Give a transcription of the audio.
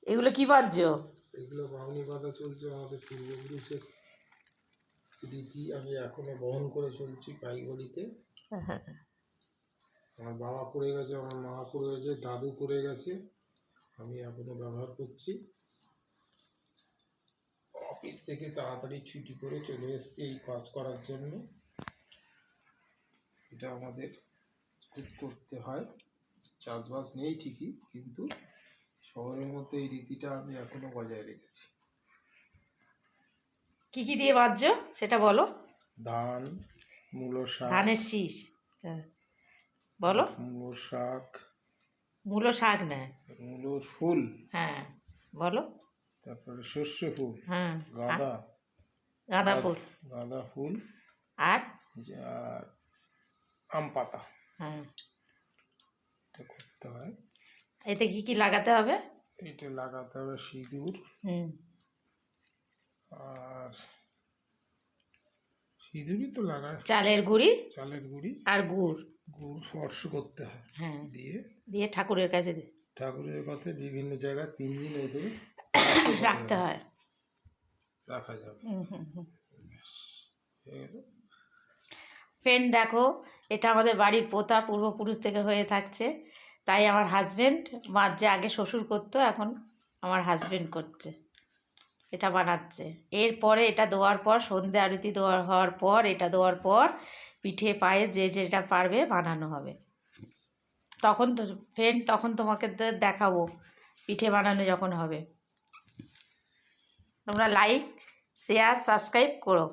এগুলো কি বাদ্য? এগুলো বাউনি বাঁধা চলছে আমাদের পূর্বপুরুষের রীতি। আমি এখনো বহন করে চলছি পাইগড়িতে। আমার বাবা করে গেছে, আমার মা করে গেছে, দাদু করে গেছে, আমি এখনো ব্যবহার করছি। অফিস থেকে তাড়াতাড়ি ছুটি করে চলে এসেছি এই কাজ করার জন্য। এটা আমাদের খুব করতে হয়। চাষবাস নেই ঠিকই, কিন্তু শহরের মধ্যে এই রীতিটা আমি এখনো বজায় রেখেছি। কি কি দিয়ে বাদ্য সেটা বলো। ধান, মূলো শাক। ধানের শীষ, হ্যাঁ বলো। মূলো শাক। মূলো শাক নেয়। মূলোর ফুল। হ্যাঁ বলো। তারপরে সর্ষে ফুল। হ্যাঁ। গাঁদা। গাঁদা ফুল। গাঁদা ফুল। আর আর আম পাতা। হ্যাঁ, এটা করতে হয়। এতে কি কি লাগাতে হবে? এটা লাগাতে হবে সিঁদুর। আর সিঁদুরই তো লাগায়। চালের গুঁড়ি। চালের গুঁড়ি আর গুড়। গুড় স্পর্শ করতে হয়। হ্যাঁ, দিয়ে দিয়ে ঠাকুরের কাছে ঠাকুরের কাছে বিভিন্ন জায়গায় 3 দিন ওদের রাখতে হয়, রাখা যাবে। ফ্রেন্ড দেখো, এটা আমাদের বাড়ির প্রথা পূর্বপুরুষ থেকে হয়ে থাকছে। তাই আমার হাজবেন্ড, মা যে আগে শ্বশুর করতো, এখন আমার হাজবেন্ড করছে, এটা বানাচ্ছে। এরপরে এটা দেওয়ার পর, সন্ধে আরতি হওয়ার পর, এটা দেওয়ার পর পিঠে পায়েস যে যেটা পারবে বানানো হবে। তখন তো ফ্রেন্ড, তখন তোমাকে দেখাবো পিঠে বানানো যখন হবে। তোমরা লাইক, শেয়ার, সাবস্ক্রাইব করো।